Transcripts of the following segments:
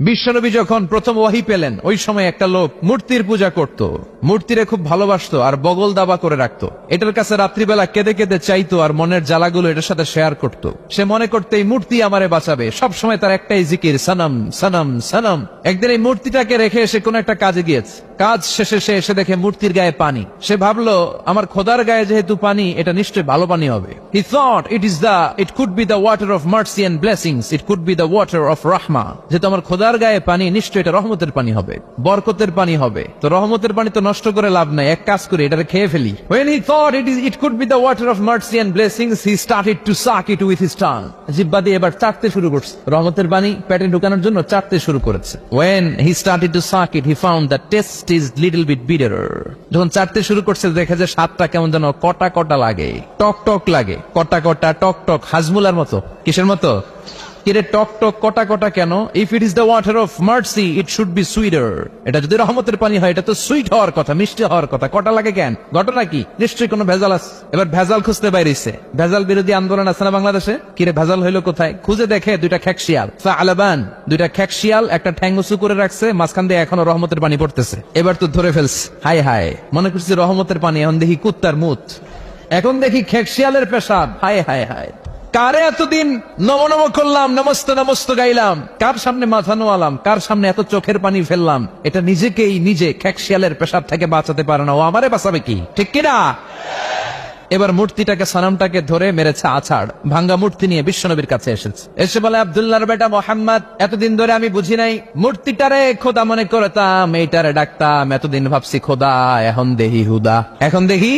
বিশ্বনবী যখন প্রথম ওয়াহি পেলেন ওই সময় একটা লোক মূর্তির পূজা করত, মূর্তিরে খুব ভালোবাসতো আর বগল দাবা করে রাখতো। এটার কাছে রাত্রিবেলা কেঁদে কেঁদে চাইতো আর মনের জ্বালাগুলো এটার সাথে শেয়ার করত। সে মনে করতে এই মূর্তি আমারে বাঁচাবে, সব সময় তার একটাই জিকির, সনম সনম সনম। একদিন এই মূর্তিটাকে রেখে সে কোন একটা কাজে গিয়েছে, কাজ শেষে সে এসে দেখে মূর্তির গায়ে পানি। সে ভাবলো আমার খোদার গায়ে যেহেতু পানি, এটা নিশ্চয়ই ভালো পানি হবে। He thought it could be the water of mercy and blessings, it could be the water of rahma. যেহেতু আমার খোদার গায়ে পানি, নিশ্চয়ই এটা রহমতের পানি হবে, বরকতের পানি হবে। তো রহমতের পানি তো নষ্ট করে লাভ নাই, এক কাজ করে এটাকে খেয়ে ফেলি। When he thought it could be the water of mercy and blessings, he started to suck it with his tongue. জিহ্বা দিয়ে এবার চাটতে শুরু করছে, রহমতের পানি পেটে ঢুকানোর জন্য চাটতে শুরু করেছে। When he started to suck it, he found the taste is little bit bitter. যখন চাটতে শুরু করছে দেখে যে স্বাদটা কেমন যেন কটা কটা লাগে, টক টক লাগে, কটা কটা টক টক, হাজমুলার মতো। কিসের মতো? কিরে টক টক কটা কটা কেন? If it is the water of mercy, it should be sweeter. এটা যদি রহমতের পানি হয়, এটা তো সুইট হওয়ার কথা, মিষ্টি হওয়ার কথা। কটা লাগে কেন? ঘটনা কি? নিশ্চয়ই কোনো ভেজাল আছে। এবার ভেজাল খুঁজতে বাইরেছে। ভেজাল বিরোধী আন্দোলন আছে না বাংলাদেশে? কিরে ভেজাল হইলো কোথায়? খুঁজে দেখে দুইটা খেকশিয়াল, সালাবান, দুইটা খেকশিয়াল একটা ঠ্যাং উঁচু করে রাখছে, মাঝখান দিয়ে এখনো রহমতের পানি পড়তেছে। এবার তো ধরে ফেলছে, হায় হায়, মনে করছি রহমতের পানি, এখন দেখি কুত্তার মুত, এখন দেখি খেকশিয়ালের পেশাব, হায় হায় হায়। কারে এতদিন নম নম করলাম, নমস্ত নমস্ত গাইলাম, কার সামনে মাথা নোয়ালাম, কার সামনে এত চোখের পানি ফেললাম, এটা নিজেকেই নিজে খেকশিয়ালের পেশাব থেকে বাঁচাতে পারে না, ও আমারে বাঁচাবে কি? ঠিক কিনা? এবার মূর্তিটাকে, সানামটাকে ধরে মেরেছে আছাড়। ভাঙ্গা মূর্তি নিয়ে বিশ্বনবীর কাছে এসেছে, এসে বলে আব্দুল্লাহর বেটা মোহাম্মদ, এতদিন ধরে আমি বুঝি নাই মূর্তিটারে খোদা মনে করতাম, এইটারে ডাকতাম, এতদিন ভাবছি খোদা, এখন দেহি হুদা, এখন দেখি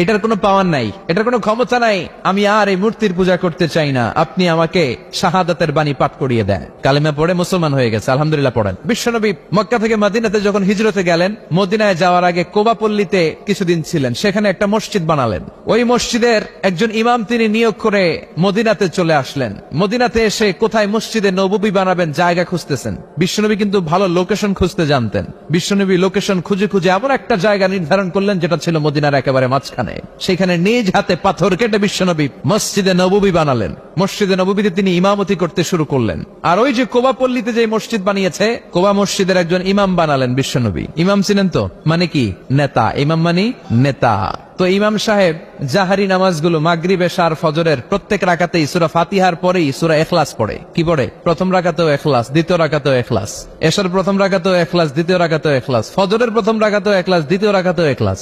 এটার কোনো পাওয়ার নাই, এটার কোনো ক্ষমতা নাই, আমি আর এই মূর্তির পূজা করতে চাই না, আপনি আমাকে শাহাদাতের বাণী পাঠ করিয়ে দেন। কালেমা পড়ে মুসলমান হয়ে গেছে, আলহামদুলিল্লাহ পড়েন। বিশ্বনবী মক্কা থেকে মদিনাতে যখন হিজরতে গেলেন, মদিনায় যাওয়ার আগে কোবাপল্লীতে কিছুদিন ছিলেন, সেখানে একটা মসজিদ বানালেন। ওই মসজিদের একজন ইমাম তিনি নিয়োগ করে মদিনাতে চলে আসলেন। মদিনাতে এসে কোথায় মসজিদে নববী বানাবেন জায়গা খুঁজতেছেন। বিশ্বনবী কিন্তু ভালো লোকেশন খুঁজতে জানতেন। বিশ্বনবী লোকেশন খুঁজে খুঁজে এমন একটা জায়গা নির্ধারণ করলেন যেটা ছিল মদিনার একেবারে মাঝখানে। সেখানে নিজ হাতে পাথর কেটে বিশ্বনবী মসজিদে নববী বানালেন। মসজিদে নববীতে তিনি ইমামতি করতে শুরু করলেন। আর ওই যে কোবাপল্লীতে যে মসজিদ বানিয়েছে, কোবা মসজিদের একজন ইমাম বানালেন বিশ্বনবী। ইমাম ছিলেন তো, মানে কি? নেতা। ইমাম মানে নেতা। তো ইমাম সাহেব জাহারি নামাজগুলো মাগরিব, এশা আর ফজরের প্রত্যেক রাকাতেই সূরা ফাতিহার পরেই সূরা ইখলাস পড়ে। কি পড়ে? প্রথম রাকাতেও ইখলাস, দ্বিতীয় রাকাতেও ইখলাস, এশার প্রথম রাকাতেও ইখলাস, দ্বিতীয় রাকাতেও ইখলাস, ফজরের প্রথম রাকাতেও ইখলাস, দ্বিতীয় রাকাতেও ইখলাস।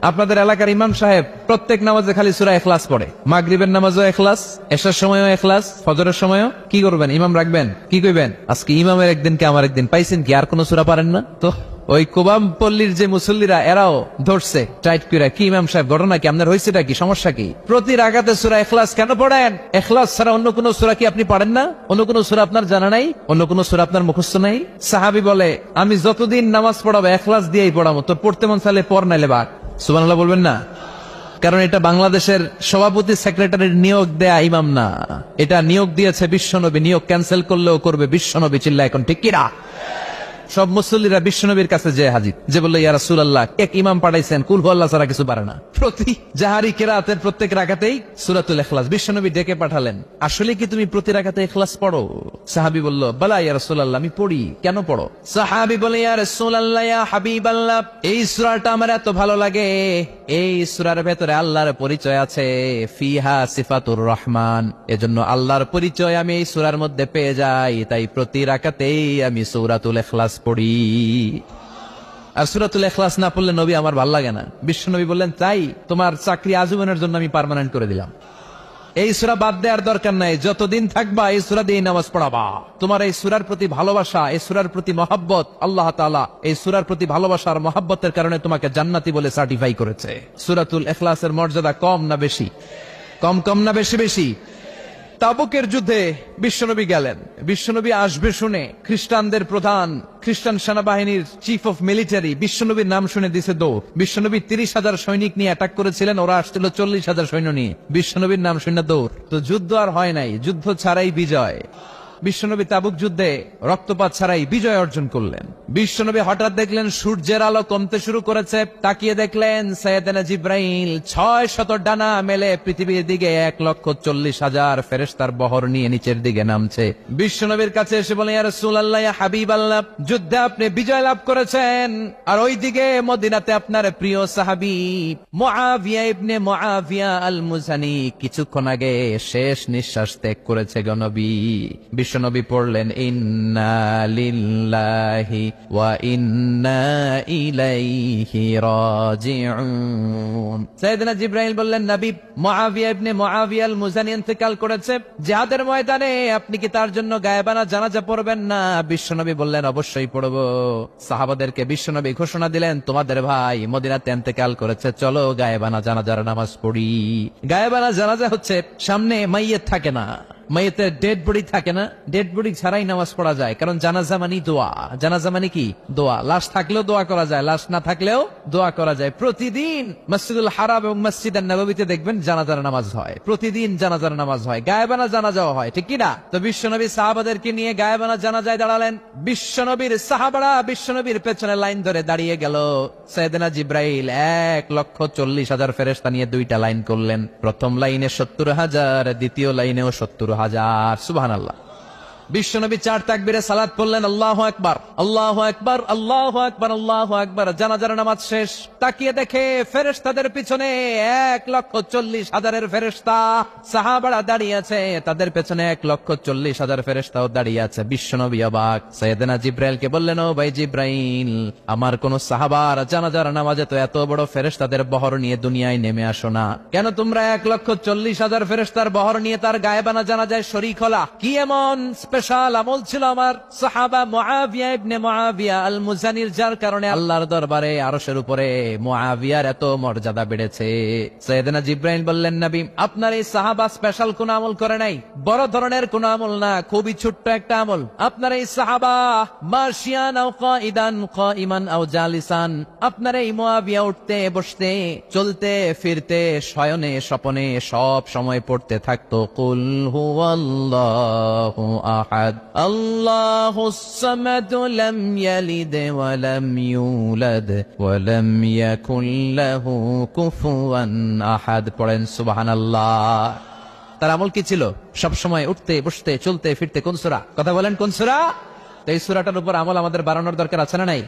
আপনাদের এলাকার ইমাম সাহেব প্রত্যেক নামাজে খালি সূরা ইখলাস পড়ে। মাগরিবের নামাজও ইখলাস, এশার সময়ও ইখলাস, ফজরের সময়ও। কি করবেন? ইমাম রাখবেন? কি কইবেন? আজকে ইমামের একদিন কে আমার একদিন, পাইছেন কি? আর কোন সূরা পারেন না তো? ওই কোবামপল্লীর যে মুসল্লিরা, এরাও ধরছে টাইট করে, কি ইমাম সাহেব ঘটনা কি? আপনার হয়েছেটা কি? সমস্যা কি? প্রতি রাকাতে সূরা ইখলাস কেন পড়েন? ইখলাস ছাড়া অন্য কোন সূরা কি আপনি পড়েন না? অন্য কোন সূরা আপনার জানা নাই? অন্য কোন সূরা আপনার মুখস্থ নাই? সাহাবী বলে, আমি যতদিন নামাজ পড়াবো ইখলাস দিয়েই পড়াবো, তোর পড়তে মন চাইলে পড়, নাইলে বাদ। সুবহানাল্লাহ বলবেন না? কারণ এটা বাংলাদেশের সভাপতি সেক্রেটারির নিয়োগ দেয়া ইমাম না, এটা নিয়োগ দিয়েছে বিশ্বনবী। নিয়োগ ক্যান্সেল করলেও করবে বিশ্বনবী। চিল্লা এখন ঠিক কিনা? সব মুসল্লিরা বিশ্বনবীর কাছে যে হাজির, যে বললো ইয়া রাসূলুল্লাহ, এক ইমাম পাঠাইছেন, কুল হুয়াল্লাহ ছাড়া কিছু পারে না। প্রতি জাহারি কিরাতের প্রত্যেক রাকাতেই সূরাতুল ইখলাস। বিশ্বনবী ডেকে পাঠালেন, আসলে কি তুমি প্রতি রাকাতে ইখলাস পড়ো? সাহাবী বলল, বালা ইয়া রাসূলুল্লাহ, আমি পড়ি। কেন পড়ো? সাহাবী বলে, ইয়া রাসূলুল্লাহ, ইয়া হাবিবাল্লাহ, এই সূরাটা আমার এত ভালো লাগে, এই সূরার ভেতরে আল্লাহর পরিচয় আছে, ফিহা সিফাতুর রহমান, এজন্য আল্লাহর পরিচয় আমি এই সূরার মধ্যে পেয়ে যাই, তাই প্রতি রাকাতেই আমি সূরাতুল ইখলাস পড়ি। আর সূরাতুল ইখলাস না পড়লে নবী আমার ভাল লাগে না। বিশ্বনবী বললেন, তাই তোমার চাকরি আজীবনের জন্য আমি পার্মানেন্ট করে দিলাম। এই সূরা বাদ দেওয়ার দরকার নাই, যতদিন থাকবা এই সূরা দিয়ে নামাজ পড়াবা। তোমার এই সূরার প্রতি ভালোবাসা, এই সূরার প্রতি মহব্বত, আল্লাহ তাআলা এই সূরার প্রতি ভালোবাসার মহব্বতের কারণে তোমাকে জান্নাতি বলে সার্টিফাই করেছে। সূরাতুল ইখলাসের মর্যাদা কম না বেশি? কম কম না বেশি বেশি? তাবুকের যুদ্ধে বিশ্বনবী গেলেন। বিশ্বনবী আসবে শুনে খ্রিস্টানদের প্রধান, খ্রিস্টান সেনাবাহিনীর চিফ অফ মিলিটারি বিশ্বনবীর নাম শুনে দিছে দৌড়। বিশ্বনবী 30,000 সৈনিক নিয়ে অ্যাটাক করেছিলেন, ওরা আসছিল 40,000 সৈন্য নিয়ে। বিশ্বনবীর নাম শুনে দৌড়। তো যুদ্ধ আর হয় নাই, যুদ্ধ ছাড়াই বিজয়। বিশ্বনবী তাবুক যুদ্ধে রক্তপাত ছাড়াই বিজয় অর্জন করলেন। বিশ্বনবী হঠাৎ দেখলেন সূর্যের আলো কমতে শুরু করেছে। তাকিয়ে দেখলেন সাইয়েদনা জিব্রাইল 600 ডানা মেলে পৃথিবীর দিকে 1,40,000 ফেরেশতার বহর নিয়ে নিচের দিকে নামছে। বিশ্বনবীর কাছে এসে বলেন, ইয়া রাসূলুল্লাহ, ইয়া হাবিবাল্লাহ, যুদ্ধে আপনি বিজয় লাভ করেছেন, আর ওইদিকে মদিনাতে আপনার প্রিয় সাহাবী মুআবিয়া ইবনে মুআবিয়া আল মুজানি কিছুক্ষণ আগে শেষ নিঃশ্বাস ত্যাগ করেছে গো নবী। বিশ্বনবী পড়লেন, ইন্না লিল্লাহি ওয়া ইন্না ইলাইহি রাজিউন। সাইয়েদনা জিবরাইল বললেন, নবী, মুআবিয়া ইবনে মুআবিয়া আল মুজানি ইন্তেকাল করেছে জিহাদের ময়দানে, আপনি কি তার জন্য গায়েবানা জানাজা পড়বেন না? বিশ্বনবী বললেন, অবশ্যই পড়ব। সাহাবাদেরকে বিশ্বনবী ঘোষণা দিলেন, তোমাদের ভাই মদিনাতে ইন্তেকাল করেছে, চলো গায়েবানা জানাজার নামাজ পড়ি। গায়েবানা জানাজা হচ্ছে সামনে মাইয়িত থাকে না, মাইয়িতের ডেড বডি থাকে না, ডেড বডি ছাড়াই নামাজ পড়া যায়, কারণ জানাজা মানে দোয়া। জানাজা মানে কি? দোয়া। লাশ থাকলেও দোয়া করা যায়, লাশ না থাকলেও দোয়া করা যায়। প্রতিদিন মসজিদুল হারাম এবং মসজিদুন নববীতে দেখবেন জানাজার নামাজ হয়, প্রতিদিন জানাজার নামাজ হয়, গায়েবানা জানাজাও হয়, ঠিক কি না? তো বিশ্বনবী সাহাবাদেরকে নিয়ে গায়েবানা জানাজায় দাঁড়ালেন। বিশ্বনবীর সাহাবারা বিশ্বনবীর পেছনে লাইন ধরে দাঁড়িয়ে গেল। সাইয়েদনা জিব্রাইল 1,40,000 ফেরেশতা নিয়ে 2টা লাইন করলেন। প্রথম লাইনে 70,000, দ্বিতীয় লাইনেও 70,000। সুবহানাল্লাহ। বিশ্বনবী 4 তাকবীরে সালাত পড়লেন, আল্লাহু আকবার, আল্লাহু আকবার, আল্লাহু আকবার, আল্লাহু আকবার। জানাজার নামাজ শেষ। তাকিয়ে দেখে ফেরেশতাদের পিছনে 1,40,000 ফেরেশতা, সাহাবারা দাঁড়িয়ে আছে, তাদের পেছনে 1,40,000 ফেরেশতাও দাঁড়িয়ে আছে। বিশ্বনবী অবাক। সাইয়েদনা জিব্রাইলকে বললেন, ও ভাই জিব্রাইল, আমার কোন সাহাবার জানাজার নামাজে তো এত বড় ফেরেশতাদের বহর নিয়ে দুনিয়ায় নেমে আসো না, কেন তোমরা 1,40,000 ফেরেশতার বহর নিয়ে তার গায়েবানা জানাজায় শরীক হলা? কি এমন স্পেশাল আমল ছিল আমার সাহাবা মুআবিয়া ইবনে মুআবিয়া আল মুজানির, যার কারণে আল্লাহর দরবারে আরশের উপরে মুআবিয়ার এত মর্যাদা বেড়েছে? সাইয়েদনা জিব্রাইল বললেন, নবী, আপনার এই সাহাবা স্পেশাল কোন আমল করে নাই, বড় ধরনের কোন আমল না, খুবই ছোট্ট একটা আমল। আপনার এই সাহাবা মাশিয়ান আও কাইদান, কাইমান আও জালিসান, আপনার এই মুআবিয়া উঠতে বসতে, চলতে ফিরতে, শয়নে স্বপনে সব সময় পড়তে থাকতো, কুল হুয়াল্লাহু আহাদ, আল্লাহুস সামাদ, লাম ইয়ালিদ ওয়া লাম ইউলাদ ওয়া লাম ইয়াকুল লাহু কুফুয়ান আহাদ। পড়েন সুবহানাল্লাহ। তার আমল কি ছিল? সব সময় উঠতে বসতে চলতে ফিরতে কোন সূরা? কথা বলেন, কোন সূরা? এই সূরাটার উপর আমল আমাদের বাড়ানোর দরকার আছে না নাই?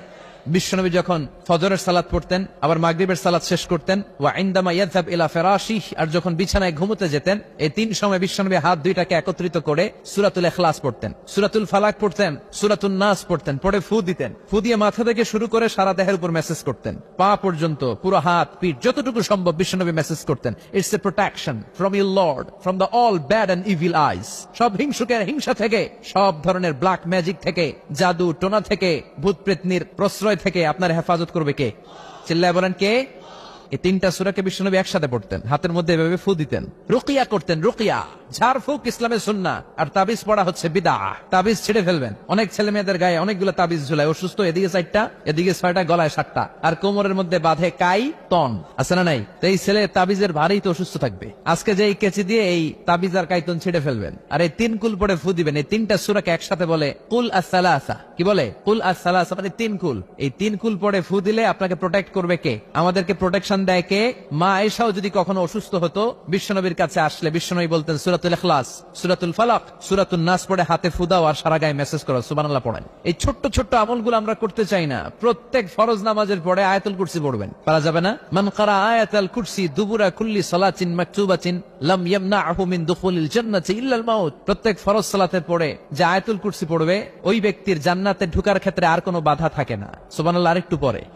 বিশ্বনবী যখন ফজরের সালাত পড়তেন, আবার মাগরিবের সালাত শেষ করতেন, ওয়া ইনদামা ইয়াযহাব ইলা ফিরাশিহি, আর যখন বিছানায় ঘুমোতে যেতেন, এই 3 সময় বিশ্বনবী হাত দুইটাকে একত্রিত করে সূরাতুল ইখলাস পড়তেন, সূরাতুল ফালাক পড়তেন, সূরাতুন নাস পড়তেন, পড়ে ফু দিতেন। ফু দিয়ে মাথা থেকে শুরু করে সারা দেহের উপর মেসেজ করতেন, পা পর্যন্ত, পুরো হাত পিঠ যতটুকু সম্ভব বিশ্বনবী মেসেজ করতেন, it's a protection from your lord, from the all bad and evil eyes. সব হিংসুকের হিংসা থেকে, সব ধরনের ব্ল্যাক ম্যাজিক থেকে, জাদু টোনা থেকে, ভূত প্রেতনির প্রশ্রয় থেকে আপনার হেফাজত করবে কে? চিল্লায় বলেন, কে? এই 3টা সূরাকে বিশ্বনবী একসাথে পড়তেন, হাতের মধ্যে এভাবে ফু দিতেন, রুকিয়া করতেন। রুকিয়া, ঝাড়ফুঁক ইসলামের সুন্নাহ, আর তাবিজ পড়া হচ্ছে বিদআহ। তাবিজ ছিঁড়ে ফেলবেন। অনেক ছেলে মেয়েদের গায়ে অনেকগুলো তাবিজ ঝুলায়, অসুস্থ, এদিকে 4টা, এদিকে 6টা, গলায় 7টা, আর কোমরের মধ্যে বাঁধে কাই তন, আছে না নাই? তো এই ছেলে তাবিজের ভারেই তো অসুস্থ থাকবে। আজকে যে এই কেচি দিয়ে এই তাবিজ আর কাইতন ছিঁড়ে ফেলবেন, আর এই 3 কুল পড়ে ফু দিবেন। এই 3টা সূরাকে একসাথে বলে কুল আস-সালাসা। কি বলে? কুল আস-সালাসা, মানে 3 কুল। এই 3 কুল পড়ে ফু দিলে আপনাকে প্রোটেক্ট করবে কে? আমাদেরকে প্রোটেকশন দেয় কে? মা আয়েশাও যদি কখনো অসুস্থ হতো, বিশ্বনবীর কাছে আসলে বিশ্বনবী বলতেন, সূরাতুল ইখলাস, সূরাতুল ফালাক, সূরাতুন নাস পড়ে হাতে ফু দাও আর সারা গায়ে মেসেজ করো, সুবহানাল্লাহ পড়েন। এই ছোট্ট ছোট্ট আমলগুলো আমরা করতে চাই না। প্রত্যেক ফরজ নামাজের পরে আয়াতুল কুরসি পড়বেন, পারা যাবে না? মান ক্বারা আয়াতুল কুরসি দুবুরা কুল্লি সালাতিন মাকতুবাতিন লাম ইয়ামনাহু মিন দুখুলিল জান্নাতি ইল্লাল মাউত। প্রত্যেক ফরজ সালাতের পরে যে আয়াতুল কুরসি পড়বে, ওই ব্যক্তির জান্নাতে ঢোকার ক্ষেত্রে আর কোনো বাধা থাকে না। সুবহানাল্লাহ।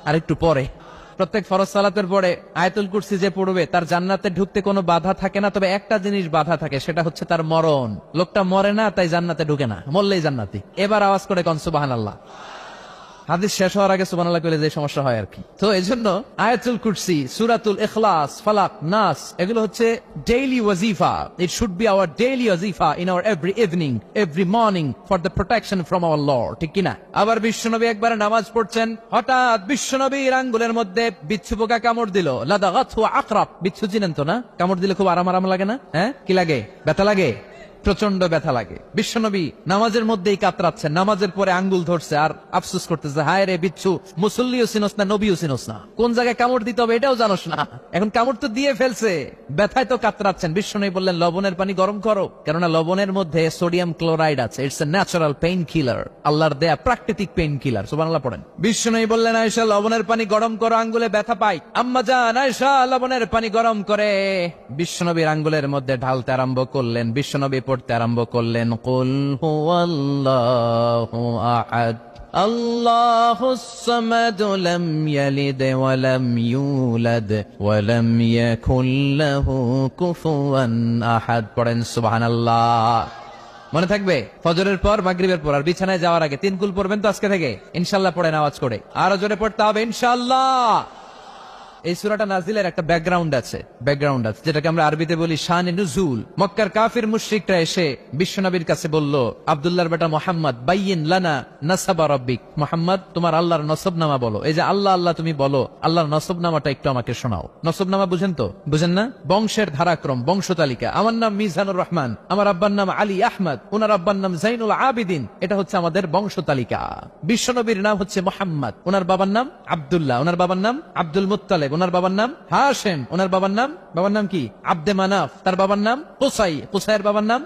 আরেকটু পরে প্রত্যেক ফরজ সালাতের পরে আয়াতুল কুরসি যে পড়বে, তার জান্নাতে ঢুকতে কোনো বাধা থাকে না। তবে একটা জিনিস বাধা থাকে, সেটা হচ্ছে তার মরণ। লোকটা মরে না, তাই জান্নাতে ঢুকে না, মরলেই জান্নাতি। এবার আওয়াজ করে কোন সুবহানাল্লাহ। হাদিস শেষ হওয়ার আগে সুবহানাল্লাহ কইলে যে সমস্যা হয় আর কি। তো এজন্য আয়াতুল কুরসি, সূরাতুল ইখলাস, ফালাক, নাস, এগুলো হচ্ছে ডেইলি ওয়াজিফা। It should be our daily ওয়াজিফা in our every evening, every morning, for the protection from our lord, ঠিক কি না? আবার বিশ্বনবী একবার নামাজ পড়ছেন, হঠাৎ বিশ্বনবীর আঙ্গুলের মধ্যে বিচ্ছু পোকা কামড় দিল। লাদাগাতহু আকরাব। বিচ্ছু চিনেন তো না? কামড় দিলে খুব আরাম লাগে না? হ্যাঁ, কি লাগে? ব্যথা লাগে। প্রচন্ড ব্যথা লাগে। বিশ্বনবী নামাজের মধ্যেই কাতরাচ্ছেন, নামাজের পরে আঙ্গুল ধরছে আর আফসোস করতেছে, হায় রে বিচ্ছু, মুসল্লিও চিনোস না, নবীও চিনোস না, কোন জায়গায় কামড় দিতে হবে এটাও জানোস না, এখন কামড় তো দিয়ে ফেলছে, ব্যথায় তো কাতরাচ্ছেন। বিশ্বনবী বললেন লবণের পানি গরম করো, কেননা লবণের মধ্যে সোডিয়াম ক্লোরাইড আছে, it's a natural pain killer, আল্লাহর দেয়া প্রাকৃতিক পেইন কিলার। সুবহানাল্লাহ পড়েন। বিশ্বনবী বললেন আয়েশা লবণের পানি গরম করো, আঙ্গুলে ব্যথা পাই। আম্মা জান আয়েশা লবণের পানি গরম করে বিশ্বনবীর আঙ্গুলের মধ্যে ঢালতে আরম্ভ করলেন। বিশ্বনবী পড়তে আরম্ভ করলেন, কুল হুয়াল্লাহু আহাদ আল্লাহুস সামাদ লাম ইয়ালিদ ওয়া লাম ইউলাদ ওয়া লাম ইয়াকুল লাহু কুফুয়ান আহাদ। পড়েন সুবহানাল্লাহ। মনে থাকবে ফজরের পর, মাগরিবের পর আর বিছানায় যাওয়ার আগে 3 কুল পড়বেন তো আজকে থেকে ইনশাআল্লাহ। পড়েন আওয়াজ করে, আরো জোরে পড়তে হবে ইনশাআল্লাহ। এই সূরাটা নাজিলের একটা ব্যাকগ্রাউন্ড আছে, যেটাকে আমরা আরবিতে বলি শানে নুজুল। মক্কার কাফির মুশরিকরা এসে বিশ্বনবীর কাছে বলল, আব্দুল্লাহর বেটা মুহাম্মদ, বাইয়িন লানা নাসাবা রাব্বিক, মুহাম্মদ তোমার আল্লাহর নসবনামা বলো। এই যে আল্লাহ আল্লাহ তুমি বলো, আল্লাহর নসবনামাটা একটু আমাকে শোনাও। নসবনামা বুঝেন তো? বুঝেন না? বংশের ধারাক্রম, বংশ তালিকা। আমার নাম মিজানুর রহমান, আমার আব্বার নাম আলী আহমদ, ওনার আব্বার নাম জাইনুল আবিদিন, এটা হচ্ছে আমাদের বংশ তালিকা। বিশ্বনবীর নাম হচ্ছে মুহাম্মদ, ওনার বাবার নাম আব্দুল্লাহ, ওনার বাবার নাম আব্দুল মুত্তালিব, ওনার বাবার নাম হাশেম, ওনার বাবার নাম কি আব্দে মানাফ, তার বাবার নাম কুসাই, কুসাইয়ের বাবার নাম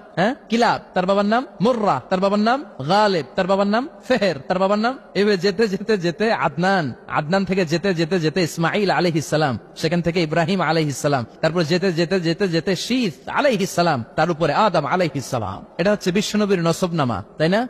কিলাব, তার বাবার নাম মুররা, তার বাবার নাম গালিব, তার বাবার নাম ফেহের, তার বাবার নাম, এভাবে যেতে যেতে যেতে আদনান, আদনান থেকে যেতে যেতে যেতে ইসমাইল আলাইহিস সালাম, সেখান থেকে ইব্রাহিম আলাইহিস সালাম, তারপর যেতে যেতে যেতে যেতে শীত আলাইহিস সালাম, তার উপরে আদম আলাইহিস সালাম। এটা হচ্ছে বিশ্বনবীর নসবনামা, তাই না?